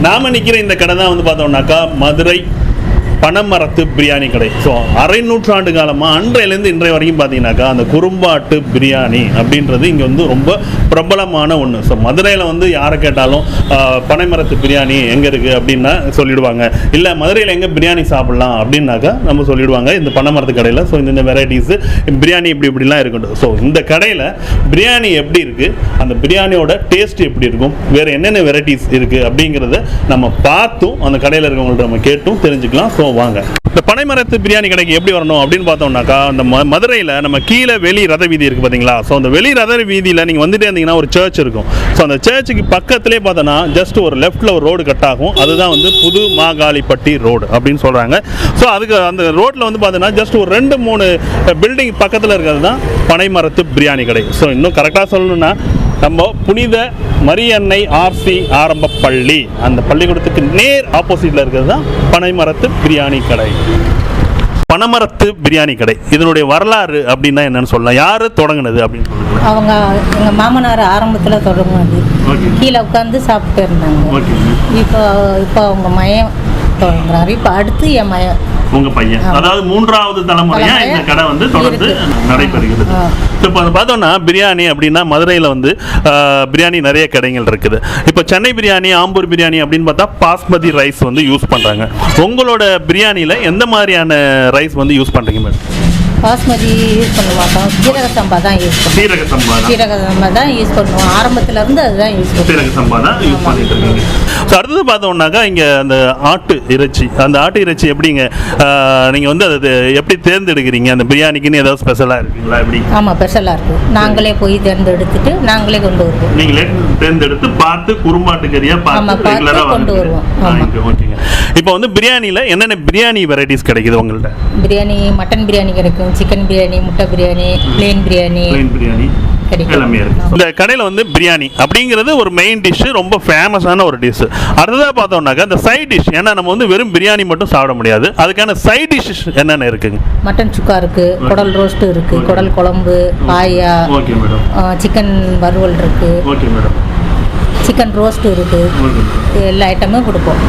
நாம நிற்கிற இந்த கடை தான் வந்து பார்த்தோம்னாக்கா மதுரை பனமரத்து பிரியாணி கடை. ஸோ அரை நூற்றாண்டு காலமாக அன்றையிலேருந்து இன்றைய வரைக்கும் பார்த்தீங்கன்னாக்கா அந்த குறும்பாட்டு பிரியாணி அப்படின்றது இங்கே வந்து ரொம்ப பிரபலமான ஒன்று. ஸோ மதுரையில் வந்து யாரை கேட்டாலும் பனைமரத்து பிரியாணி எங்கே இருக்குது அப்படின்னா சொல்லிடுவாங்க. இல்லை மதுரையில் எங்கே பிரியாணி சாப்பிட்லாம் அப்படின்னாக்கா நம்ம சொல்லிடுவாங்க இந்த பனைமரத்து கடையில். ஸோ இந்த வெரைட்டிஸு பிரியாணி இப்படிலாம் இருக்கட்டும். ஸோ இந்த கடையில் பிரியாணி எப்படி இருக்குது, அந்த பிரியாணியோட டேஸ்ட் எப்படி இருக்கும், வேறு என்னென்ன வெரைட்டிஸ் இருக்குது அப்படிங்கிறத நம்ம பார்த்தும் அந்த கடையில் இருக்கவங்கள்ட்ட நம்ம கேட்டும் தெரிஞ்சுக்கலாம். ஸோ வாங்க இந்த பனைமரத்து பிரியாணி கடைக்கு எப்படி வரணும் அப்படின்னு பார்த்தோம்னாக்கா, அந்த மதுரையில் நம்ம கீழே வெளி ரத வீதி இருக்குது பார்த்தீங்களா. ஸோ அந்த வெளி ரத வீதியில் நீங்கள் வந்துட்டே இருந்தீங்கன்னா ஒரு சர்ச் இருக்கும். ஸோ அந்த சர்ச்சுக்கு பக்கத்திலே பார்த்தோன்னா ஜஸ்ட் ஒரு லெஃப்ட்டில் ஒரு ரோடு கட் ஆகும். அதுதான் வந்து புது மாகாளிப்பட்டி ரோடு அப்படின்னு சொல்கிறாங்க. ஸோ அதுக்கு அந்த ரோட்டில் வந்து பார்த்தோன்னா ஜஸ்ட் ஒரு 2-3 பில்டிங் பக்கத்தில் இருக்கிறது தான் பனைமரத்து பிரியாணி கடை. ஸோ இன்னும் கரெக்டாக சொல்லணும்னா நம்ம புனித மரியன்னை ஆர்சி ஆரம்ப பள்ளி, அந்த பள்ளிக்கூடத்துக்கு நேர் ஆப்போசிட்டில் இருக்கிறது தான் பனைமரத்து பிரியாணி கடை. பனைமரத்து பிரியாணி கடை இதனுடைய வரலாறு அப்படின்னா என்னன்னு சொல்லலாம், யார் தொடங்கினது அப்படின்னு சொல்லுங்க. அவங்க எங்கள் மாமனார் ஆரம்பத்தில் தொடங்கினது, கீழே உட்காந்து சாப்பிட்டு இருந்தாங்க. இப்போ அவங்க மயம் தொடங்குறாரு. இப்போ அடுத்து என் மயம், உங்க பையன், அதாவது 3வது தலைமுறையா இந்த கடை வந்து தொடர்ந்து நடைபெறுகிறது. இப்போ பார்த்தோம்னா பிரியாணி அப்படின்னா மதுரையில் வந்து பிரியாணி நிறைய கடைகள் இருக்குது. இப்போ சென்னை பிரியாணி, ஆம்பூர் பிரியாணி அப்படின்னு பார்த்தா பாஸ்மதி ரைஸ் வந்து யூஸ் பண்ணுறாங்க. உங்களோட பிரியாணியில் எந்த மாதிரியான ரைஸ் வந்து யூஸ் பண்ணுறீங்க மேடம்? பாஸ்மதி யூஸ் பண்ண மாட்டோம், சீரக சம்பா தான் யூஸ் பண்ணுவோம். சீரக சம்பா தான் யூஸ் பண்ணுவோம், ஆரம்பத்துல இருந்து அதுதான் யூஸ் பண்ணுவோம். சீரக சம்பா தான் யூஸ் பண்ணிட்டு இருக்கீங்க. ஸோ அடுத்தது பார்த்தோம்னாக்கா இங்கே அந்த ஆட்டு இறைச்சி, அந்த ஆட்டு இறைச்சி எப்படிங்க நீங்கள் வந்து அது எப்படி தேர்ந்தெடுக்கிறீங்க? அந்த பிரியாணிக்குன்னு ஏதாவது ஸ்பெஷலாக இருக்குங்களா? எப்படி? ஆமாம், ஸ்பெஷலாக இருக்கும். நாங்களே போய் தேர்ந்தெடுத்துட்டு நாங்களே கொண்டு வருவோம். நீங்களே தேர்ந்தெடுத்து பார்த்து குறும்பாட்டு கறியாக பார்த்து ரெகுலராக கொண்டு வருவோம். ஓகேங்க. இப்போ வந்து பிரியாணியில் என்னென்ன பிரியாணி வெரைட்டிஸ் கிடைக்குது உங்கள்கிட்ட? பிரியாணி, மட்டன் பிரியாணி கிடைக்கும், சிக்கன் பிரியாணி, முட்டை பிரியாணி, பிளேன் பிரியாணி எல்லாமே இருக்கு. இந்த கடையில் வந்து பிரியாணி அப்படிங்கிறது ஒரு மெயின் டிஷ், ரொம்ப ஃபேமஸான ஒரு டிஷ். அடுத்ததாக பார்த்தோம்னாக்கா இந்த சைட் டிஷ், ஏன்னா நம்ம வந்து வெறும் பிரியாணி மட்டும் சாப்பிட முடியாது, அதுக்கான சைட் டிஷ் என்னென்ன இருக்குங்க? மட்டன் சுக்கா இருக்கு, குடல் ரோஸ்ட் இருக்கு, குடல் குழம்பு, பாயா, ஓகே மேடம், சிக்கன் வறுவல் இருக்கு, ஓகே மேடம், சிக்கன் ரோஸ்ட் இருக்கு, எல்லா ஐட்டமும் கொடுப்போம்.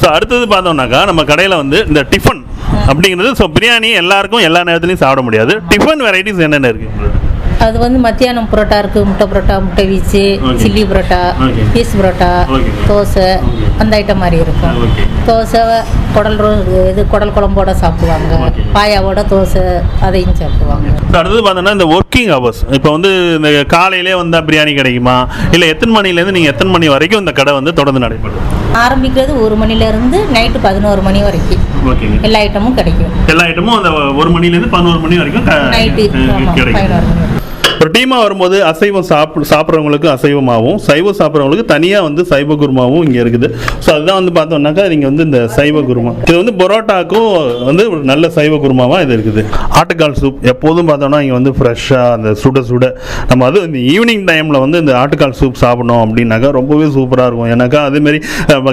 ஸோ அடுத்தது பார்த்தோம்னாக்கா நம்ம கடையில் வந்து இந்த டிஃபன் அப்படிங்கிறது, ஸோ பிரியாணி எல்லாருக்கும் எல்லா நேரத்துலையும் சாப்பிட முடியாது. டிஃபன் வெரைட்டிஸ் என்னென்ன இருக்குது? அது வந்து மத்தியானம் புரோட்டா இருக்கு, முட்டை புரோட்டா, முட்டை வீச்சு, சில்லி புரோட்டா, பீஸ் புரோட்டா, தோசை, அந்த ஐட்டம் மாதிரி இருக்கும். தோசை குடல் இது குடல் குழம்போட சாப்பிடுவாங்க, பாயாவோட தோசை அதையும் சாப்பிடுவாங்க. அடுத்தது பார்த்தோன்னா இந்த ஒர்க்கிங் ஹவர்ஸ், இப்போ வந்து இந்த காலையிலே வந்தால் பிரியாணி கிடைக்குமா, இல்லை எத்தனை மணிலேருந்து நீங்கள் எத்தனை மணி வரைக்கும் இந்த கடை வந்து தொடர்ந்து நடைபெறும்? ஆரம்பிக்கிறது 1 மணிலேருந்து நைட்டு 11 மணி வரைக்கும் எல்லா ஐட்டமும் கிடைக்கும். எல்லா ஐட்டமும் அந்த 1 மணிலேருந்து 11 மணி வரைக்கும் நைட்டு கிடைக்கும். ஒரு டீமாக வரும்போது அசைவம் சாப்பிட்றவங்களுக்கு அசைவமாகவும், சைவம் சாப்பிட்றவங்களுக்கு தனியாக வந்து சைவ குருமாவும் இங்கே இருக்குது. ஸோ அதுதான் வந்து பார்த்தோம்னாக்கா நீங்கள் வந்து இந்த சைவ குருமா, இது வந்து பரோட்டாக்கும் வந்து ஒரு நல்ல சைவ குருமாவாக இது இருக்குது. ஆட்டுக்கால் சூப் எப்போதும் பார்த்தோம்னா இங்கே வந்து ஃப்ரெஷ்ஷாக அந்த சுட சுட நம்ம அது இந்த ஈவினிங் டைமில் வந்து இந்த ஆட்டுக்கால் சூப் சாப்பிடணும் அப்படின்னாக்கா ரொம்பவே சூப்பராக இருக்கும். ஏன்னாக்கா அதேமாரி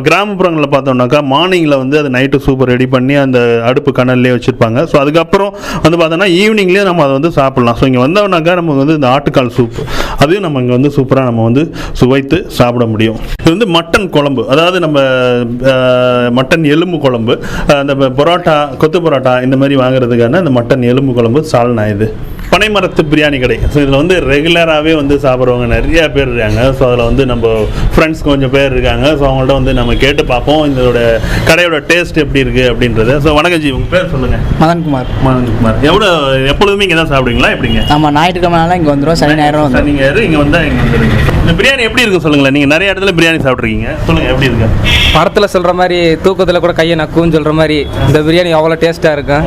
கிராமப்புறங்களில் பார்த்தோம்னாக்கா மார்னிங்கில் வந்து அது நைட்டு சூப்பர் ரெடி பண்ணி அந்த அடுப்பு கனல்லே வச்சுருப்பாங்க. ஸோ அதுக்கப்புறம் வந்து பார்த்தோன்னா ஈவினிங்லேயே நம்ம அதை வந்து சாப்பிட்லாம். ஸோ இங்கே வந்தோம்னாக்கா நமக்கு வந்து இந்த ஆட்டுக்கால் சூப் அதையும் நம்ம இங்கே வந்து சூப்பராக நம்ம வந்து சுவைத்து சாப்பிட முடியும். இது வந்து மட்டன் குழம்பு, அதாவது நம்ம மட்டன் எலும்பு குழம்பு, அந்த பரோட்டா, கொத்து பரோட்டா இந்த மாதிரி வாங்குறதுக்கான அந்த மட்டன் எலும்பு குழம்பு சால்னா. இது பனைமரத்து பிரியாணி கடை. ஸோ இதில் வந்து ரெகுலராகவே வந்து சாப்பிட்றவங்க நிறைய பேர் இருக்காங்க. ஸோ அதில் வந்து நம்ம ஃப்ரெண்ட்ஸ் கொஞ்சம் பேர் இருக்காங்க. ஸோ அவங்கள்ட்ட வந்து நம்ம கேட்டு பார்ப்போம் இதோட கடையோட டேஸ்ட் எப்படி இருக்குது அப்படின்றது. ஸோ வணக்கம் ஜி, உங்கள் பேர் சொல்லுங்கள். மதன்குமார். எப்பொழுதுமே இங்கே தான் சாப்பிடுவீங்களா எப்படிங்க? ஆமாம், ஞாயிற்றுக்கிழமை இங்கே வந்துடும், சனி ஞாயிறு வந்து நீங்கள் இங்கே வந்தால் இங்கே வந்துடுங்க. இந்த பிரியாணி எப்படி இருக்குது சொல்லுங்களேன். நீங்கள் நிறைய இடத்துல பிரியாணி சாப்பிட்ருக்கீங்க, சொல்லுங்கள் எப்படி இருக்கு? படத்தில் சொல்கிற மாதிரி தூக்கத்தில் கூட கையை நக்குன்னு சொல்கிற மாதிரி இந்த பிரியாணி அவ்வளோ டேஸ்ட்டாக இருக்கும்.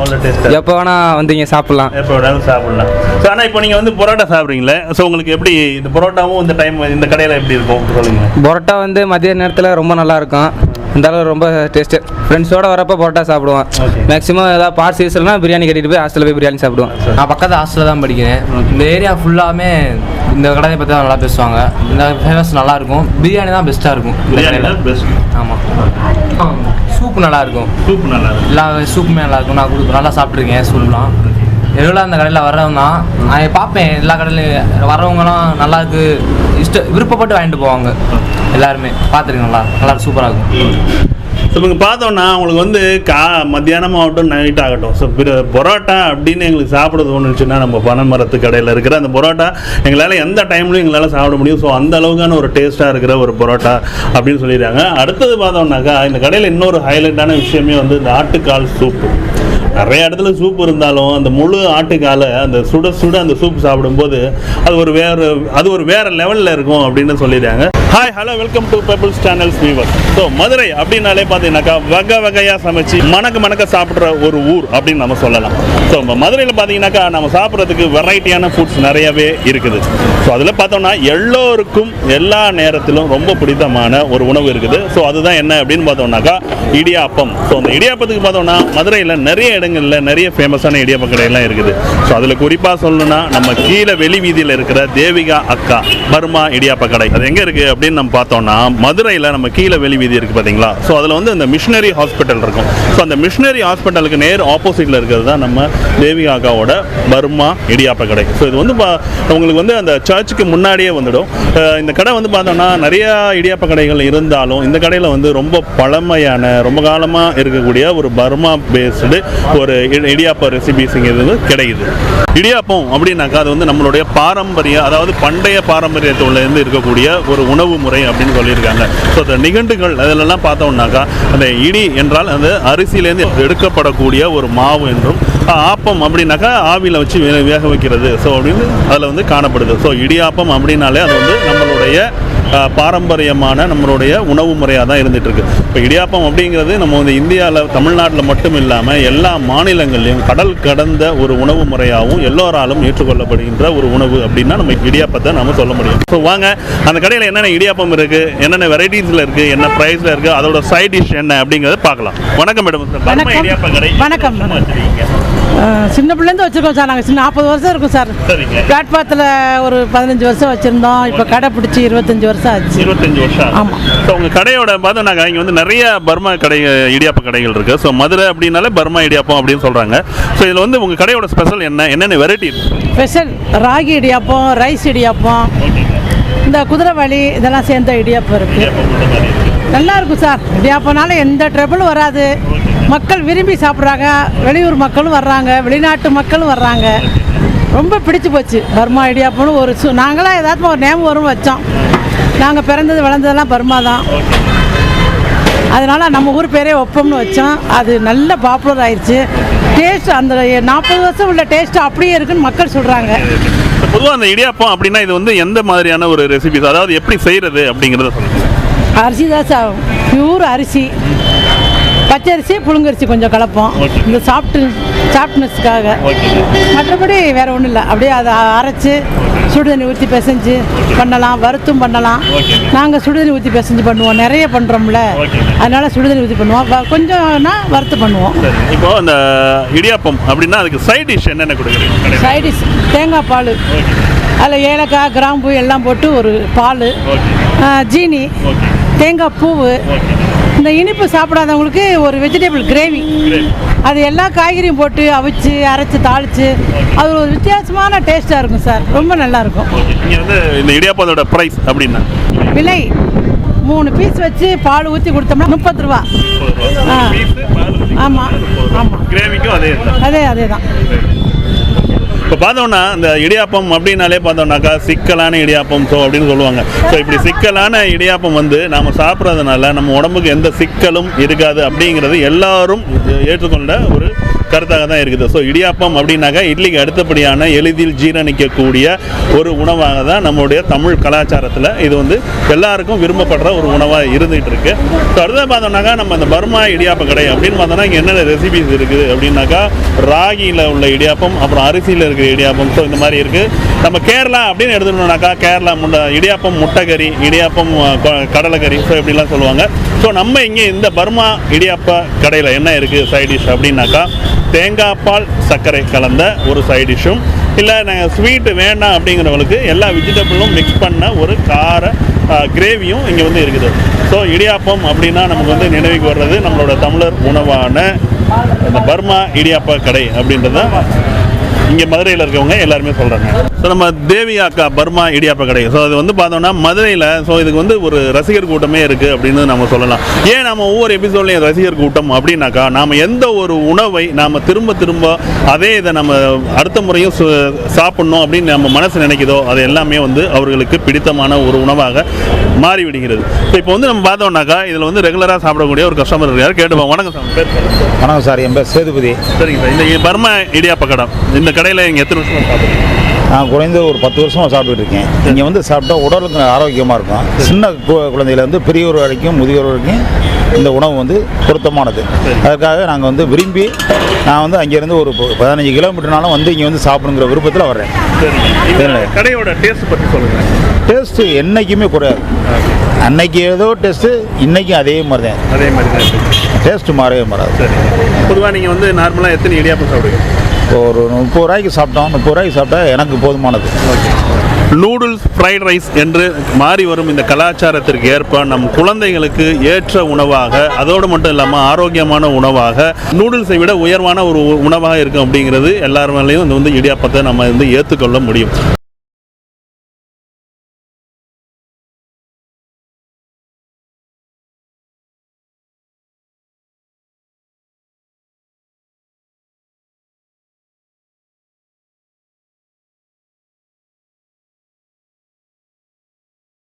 எப்போ வேணால் வந்து இங்கே சாப்பிட்லாம், எப்போ வேணாலும் சாப்பிட்லாம். ஸோ ஆனால் இப்போ நீங்கள் வந்து பரோட்டா சாப்பிட்றீங்களே, ஸோ உங்களுக்கு எப்படி இந்த பரோட்டாவும் இந்த டைம் இந்த கடையில் எப்படி இருக்கும் சொல்லுங்கள்? பரோட்டா வந்து மதிய நேரத்தில் ரொம்ப நல்லாயிருக்கும், இந்த அளவு ரொம்ப டேஸ்ட்டு. ஃப்ரெண்ட்ஸோடு வரப்போ பரோட்டா சாப்பிடுவோம். மேக்ஸிமம் ஏதாவது பார்ட் சீசன்னா பிரியாணி கட்டிட்டு போய் ஹாஸ்டலில் போய் பிரியாணி சாப்பிடுவோம். நான் பக்கத்து ஹாஸ்டலில் தான் படிக்கிறேன். இந்த ஏரியா ஃபுல்லாமே இந்த கடையை பற்றி தான் நல்லா பேசுவாங்க. இந்த ஃபேமஸ் நல்லாயிருக்கும், பிரியாணி தான் பெஸ்ட்டாக இருக்கும் இந்த கடையில். பெஸ்ட். ஆமாம், சூப் நல்லாயிருக்கும். எல்லா சூப்புமே நல்லாயிருக்கும். நான் நல்லா சாப்பிட்ருக்கேன் சூப்லாம். ரெகுலராக அந்த கடையில் வர்றவங்க தான் நான் பார்ப்பேன். எல்லா கடையிலையும் வர்றவங்கலாம் நல்லா இருக்குது, விருப்பப்பட்டு வாங்கிட்டு போவாங்க எல்லாருமே. பார்த்துருக்கீங்களா? நல்லா சூப்பராக இருக்கும். ஸோ இங்கே பார்த்தோன்னா அவங்களுக்கு வந்து மத்தியானம் ஆகட்டும் நைட் ஆகட்டும், ஸோ பரோட்டா அப்படின்னு எங்களுக்கு சாப்பிட தோணுச்சுன்னா நம்ம பனைமரத்து கடையில் இருக்கிற அந்த பரோட்டா எங்களால் எந்த டைம்லையும் எங்களால் சாப்பிட முடியும். ஸோ அந்த அளவுக்கான ஒரு டேஸ்ட்டாக இருக்கிற ஒரு பரோட்டா அப்படின்னு சொல்லிடுறாங்க. அடுத்தது பார்த்தோம்னாக்கா இந்த கடையில் இன்னொரு ஹைலைட்டான விஷயமே வந்து இந்த ஆட்டுக்கால் சூப்பு. நிறைய இடத்துல சூப் இருந்தாலும் அந்த முழு ஆட்டுக்காலை அந்த சுட சுட அந்த சூப் சாப்பிடும்போது அது ஒரு வேற லெவலில் இருக்கும் அப்படின்னு சொல்லிடுறாங்க. Hi, hello, welcome to peoples channels viewers. So Madurai அப்படின்னாலே பார்த்தீங்கன்னாக்கா வகை வகையாக சமைச்சு மணக்க சாப்பிட்ற ஒரு ஊர் அப்படின்னு நம்ம சொல்லலாம். ஸோ மதுரையில் பார்த்தீங்கன்னாக்கா நம்ம சாப்பிட்றதுக்கு வெரைட்டியான ஃபுட்ஸ் நிறையவே இருக்குது. ஸோ அதில் பார்த்தோம்னா எல்லோருக்கும் எல்லா நேரத்திலும் ரொம்ப பிடித்தமான ஒரு உணவு இருக்குது. ஸோ அதுதான் என்ன அப்படின்னு பார்த்தோம்னாக்கா இடியாப்பம். ஸோ அந்த இடியாப்பத்துக்கு பார்த்தோம்னா மதுரையில் நிறைய இடங்களில் நிறைய ஃபேமஸான இடியாப்ப கடையெல்லாம் இருக்குது. ஸோ அதில் குறிப்பாக சொல்லணும்னா நம்ம கீழே வெளி வீதியில் இருக்கிற தேவிகா அக்கா பர்மா இடியாப்ப கடை, அது எங்கே இருக்குது அப்படின்னு நம்ம பார்த்தோம்னா மதுரையில் நம்ம கீழே வெளி வீதி இருக்குது பார்த்தீங்களா. ஸோ அதில் வந்து அந்த மிஷினரி ஹாஸ்பிட்டல் இருக்கும். ஸோ அந்த மிஷினரி ஹாஸ்பிட்டலுக்கு நேர் ஆப்போசிட்டில் இருக்கிறது தான் நம்ம தேவிகா அக்காவோட பர்மா இடியாப்ப கடை. ஸோ இது வந்து உங்களுக்கு வந்து அந்த சர்ச்சுக்கு முன்னாடியே வந்துடும். இந்த கடை வந்து பார்த்தோம்னா நிறையா இடியாப்ப கடைகள் இருந்தாலும் இந்த கடையில் வந்து ரொம்ப பழமையான ரொம்ப காலமாக இருக்கக்கூடிய ஒரு பர்மா பேஸ்டு ஒரு இடியாப்ப ரெசிபிஸுங்கிறது கிடைக்குது. இடியாப்பம் அப்படின்னாக்கா அது வந்து நம்மளுடைய பாரம்பரிய, அதாவது பண்டைய பாரம்பரியத்திலேருந்து இருக்கக்கூடிய ஒரு உணவு முறை அப்படின்னு சொல்லியிருக்காங்க. ஸோ அந்த நிகண்டுகள் அதிலெல்லாம் பார்த்தோம்னாக்கா அந்த இடி என்றால் அந்த அரிசியிலேருந்து எடுக்கப்படக்கூடிய ஒரு மாவு என்றும், ஆப்பம் அப்படின்னாக்கா ஆவியில் வச்சு வேக வைக்கிறது. ஸோ அப்படின்னு அதில் வந்து காணப்படுது. ஸோ இடியாப்பம் அப்படின்னாலே அது வந்து நம்மளுடைய பாரம்பரியமான நம்மளுடைய உணவு முறையாக தான் இருந்துகிட்டு இருக்கு. இப்போ இடியாப்பம் அப்படிங்கிறது நம்ம வந்து இந்தியாவில் தமிழ்நாட்டில் மட்டும் இல்லாமல் எல்லா மாநிலங்கள்லையும் கடல் கடந்த ஒரு உணவு முறையாகவும் எல்லோராலும் ஏற்றுக்கொள்ளப்படுகின்ற ஒரு உணவு அப்படின்னா நம்ம இடியாப்பத்தை நம்ம சொல்ல முடியும். ஸோ வாங்க அந்த கடையில் என்னென்ன இடியாப்பம் இருக்குது, என்னென்ன வெரைட்டிஸில் இருக்குது, என்ன ப்ரைஸில் இருக்குது, அதோட சைட் டிஷ் என்ன அப்படிங்கிறத பார்க்கலாம். வணக்கம் மேடம். இடியாப்ப கடை. வணக்கம். சின்ன பிள்ளைந்து வச்சுருக்கோம் சார். நாங்கள் 40 வருஷம் இருக்கும் சார். பிளாட்பாத்தில் ஒரு 15 வருஷம் வச்சுருந்தோம். இப்போ கடை பிடிச்சி 25 வருஷம் ஆச்சு. 25 வருஷம். ஆமாம். ஸோ உங்கள் கடையோட பார்த்தோம்னாக்கா இங்கே வந்து நிறைய பர்மா கடை இடியாப்ப கடைகள் இருக்குது. ஸோ மதுரை அப்படின்னாலே பர்மா இடியாப்பம் அப்படின்னு சொல்கிறாங்க. ஸோ இதில் வந்து உங்கள் கடையோட ஸ்பெஷல் என்னென்ன வெரைட்டி இருக்குது? ஸ்பெஷல் ராகி இடியாப்பம், ரைஸ் இடியாப்பம், இந்த குதிரைவாளி இதெல்லாம் சேர்ந்த இடியாப்பம் இருக்குது. நல்லா இருக்கும் சார். இடியாப்பம்னால எந்த ட்ரபிளும் வராது. மக்கள் விரும்பி சாப்பிட்றாங்க. வெளியூர் மக்களும் வர்றாங்க, வெளிநாட்டு மக்களும் வர்றாங்க. ரொம்ப பிடிச்சி போச்சு பர்மா இடியாப்பம்னு. நாங்களாம் ஏதாச்சும் ஒரு நேம் வரும்னு வச்சோம். நாங்கள் பிறந்தது வளர்ந்ததெல்லாம் பர்மா தான். அதனால் நம்ம ஊர் பேரே ஒப்பம்னு வச்சோம். அது நல்ல பாப்புலர் ஆயிடுச்சு. டேஸ்ட் அந்த 40 வருஷம் உள்ள டேஸ்ட் அப்படியே இருக்குன்னு மக்கள் சொல்கிறாங்க. பொதுவாக அந்த இடியாப்பம் அப்படின்னா இது வந்து எந்த மாதிரியான ஒரு ரெசிபிஸ், அதாவது எப்படி செய்கிறது அப்படிங்கிறத சொல்லுங்கள். அரிசி தான் சார், பியூர் அரிசி, பச்சரிசி புழுங்கரிசி கொஞ்சம் கலப்போம் இந்த சாஃப்ட்னஸ்க்காக. மற்றபடி வேறு ஒன்றும் இல்லை. அப்படியே அதை அரைச்சி சுடுதண்ணி ஊற்றி பிசைஞ்சு பண்ணலாம், வறுத்தும் பண்ணலாம். நாங்கள் சுடுதண்ணி ஊற்றி பிசைஞ்சு பண்ணுவோம், நிறைய பண்ணுறோம்ல, அதனால் சுடுதண்ணி ஊற்றி பண்ணுவோம். கொஞ்சம்னா வறுத்து பண்ணுவோம். இப்போ அந்த இடியாப்பம் அப்படின்னா அதுக்கு சைட் டிஷ் என்னென்ன கொடுக்குறீங்க? சைட் டிஷ் தேங்காய் பால், அதில் ஏலக்காய் கிராம்பு எல்லாம் போட்டு ஒரு பால், ஜீனி, தேங்காய் பூவு. இந்த இனிப்பு சாப்பிடாதவங்களுக்கு ஒரு வெஜிடபிள் கிரேவி, அது எல்லா காய்கறியும் போட்டு அவிச்சு அரைச்சி தாளித்து அது ஒரு வித்தியாசமான டேஸ்ட்டாக இருக்கும் சார். ரொம்ப நல்லாயிருக்கும். இங்கே வந்து இந்த இடியாப்பத்தோட ப்ரைஸ் அப்படின்னா விலை 3 பீஸ் வச்சு பால் ஊற்றி கொடுத்தோம்னா 30 ரூபா. ஆமாம் ஆமாம். கிரேவிக்கும் அதே தான். இப்போ பார்த்தோம்னா இந்த இடியாப்பம் அப்படின்னாலே பார்த்தோம்னாக்கா சிக்கலான இடியாப்பம் ஸோ அப்படின்னு சொல்லுவாங்க. ஸோ இப்படி சிக்கலான இடியாப்பம் வந்து நாம் சாப்பிட்றதுனால நம்ம உடம்புக்கு எந்த சிக்கலும் இருக்காது அப்படிங்கிறது எல்லாரும் ஏற்றுக்கொண்ட ஒரு கருத்தாக தான் இருக்குது. ஸோ இடியாப்பம் அப்படின்னாக்கா இட்லிக்கு அடுத்தபடியான எளிதில் ஜீரணிக்கக்கூடிய ஒரு உணவாக தான் நம்மளுடைய தமிழ் கலாச்சாரத்தில் இது வந்து எல்லாருக்கும் விரும்பப்படுற ஒரு உணவாக இருந்துகிட்டு இருக்கு. ஸோ அடுத்தது பார்த்தோம்னாக்கா நம்ம இந்த பர்மா இடியாப்ப கடை அப்படின்னு பார்த்தோம்னா இங்கே என்னென்ன ரெசிபிஸ் இருக்குது அப்படின்னாக்கா ராகியில் உள்ள இடியாப்பம், அப்புறம் அரிசியில் இருக்கிற இடியாப்பம். ஸோ இந்த மாதிரி இருக்குது. நம்ம கேரளா அப்படின்னு எடுத்துட்டோம்னாக்கா கேரளா இடியாப்பம் முட்டைக்கறி, இடியாப்பம் கடலைக்கறி, ஸோ இப்படிலாம் சொல்லுவாங்க. ஸோ நம்ம இங்கே இந்த பர்மா இடியாப்ப கடையில் என்ன இருக்குது சைட் டிஷ் அப்படின்னாக்கா தேங்காய் பால் சர்க்கரை கலந்த ஒரு சைட் டிஷ்ஷும், இல்லை நாங்கள் ஸ்வீட்டு வேண்டாம் அப்படிங்கிறவங்களுக்கு எல்லா வெஜிடபிளும் மிக்ஸ் பண்ண ஒரு கார கிரேவியும் இங்கே வந்து இருக்குது. ஸோ இடியாப்பம் அப்படின்னா நமக்கு வந்து நினைவுக்கு வர்றது நம்மளோட தமிழர் உணவான இந்த பர்மா இடியாப்ப கடை அப்படின்றத இங்கே மதுரையில் இருக்கவங்க எல்லாருமே சொல்கிறாங்க. ஸோ நம்ம தேவி அக்கா பர்மா இடியாப்ப கடை. ஸோ அது வந்து பார்த்தோம்னா மதுரையில் ஸோ இதுக்கு வந்து ஒரு ரசிகர் கூட்டமே இருக்குது அப்படின்னு நம்ம சொல்லலாம். ஏன் நம்ம ஒவ்வொரு எபிசோட்லையும் ரசிகர் கூட்டம் அப்படின்னாக்கா நாம் எந்த ஒரு உணவை நாம் திரும்ப திரும்ப அதே இதை நம்ம அடுத்த முறையும் சாப்பிட்ணும் அப்படின்னு நம்ம மனசு நினைக்குதோ அது எல்லாமே வந்து அவர்களுக்கு பிடித்தமான ஒரு உணவாக மாறிவிடுகிறது. ஸோ இப்போ வந்து நம்ம பார்த்தோம்னாக்கா இதில் வந்து ரெகுலராக சாப்பிடக்கூடிய ஒரு கஸ்டமர் இருக்கார். கேட்டுப்போம். வணக்கம் சார், பேர் வணக்கம் சார், என் பேர் சேதுபதி. சரிங்க சார், இந்த பர்மா இடியாப்ப கடை இந்த கடையில் இங்கே எத்தனை வருஷமாக சாப்பிடுறீங்க? நான் குறைந்த ஒரு 10 வருஷமாக சாப்பிட்டுட்டு இருக்கேன். இங்கே வந்து சாப்பிட்டா உடலுக்கு ஆரோக்கியமாக இருக்கும். சின்ன குழந்தையிலேருந்து பெரியவர் வரைக்கும் முதியோர் வரைக்கும் இந்த உணவு வந்து பொருத்தமானது. அதுக்காக நாங்கள் வந்து விரும்பி நான் வந்து அங்கேருந்து ஒரு 15 கிலோமீட்டர்னாலும் வந்து இங்கே வந்து சாப்பிடுங்கிற விருப்பத்தில் வர்றேன். கடையோட டேஸ்ட் பற்றி சொல்லுங்கள். டேஸ்ட்டு என்றைக்குமே குறையாது. அன்னைக்கு ஏதோ டேஸ்ட்டு இன்றைக்கும் அதே மாதிரி தான் டேஸ்ட்டு மாறவே மாறாது. சரி, பொதுவாக நீங்கள் வந்து நார்மலாக எத்தனை இடியாப்பம் சாப்பிடுவீங்க? ஒரு 30 ரூபாய்க்கு சாப்பிட்டோம். 30 ரூபாய்க்கு சாப்பிட்டா எனக்கு போதுமானது. நூடுல்ஸ், ஃப்ரைட் ரைஸ் என்று மாறி வரும் இந்த கலாச்சாரத்திற்கு ஏற்ப நம் குழந்தைகளுக்கு ஏற்ற உணவாக, அதோடு மட்டும் இல்லாமல் ஆரோக்கியமான உணவாக, நூடுல்ஸை விட உயர்வான ஒரு உணவாக இருக்கும் அப்படிங்கிறது எல்லாருமேலையும் வந்து இடியாப்பத்தை நம்ம வந்து ஏற்றுக்கொள்ள முடியும்.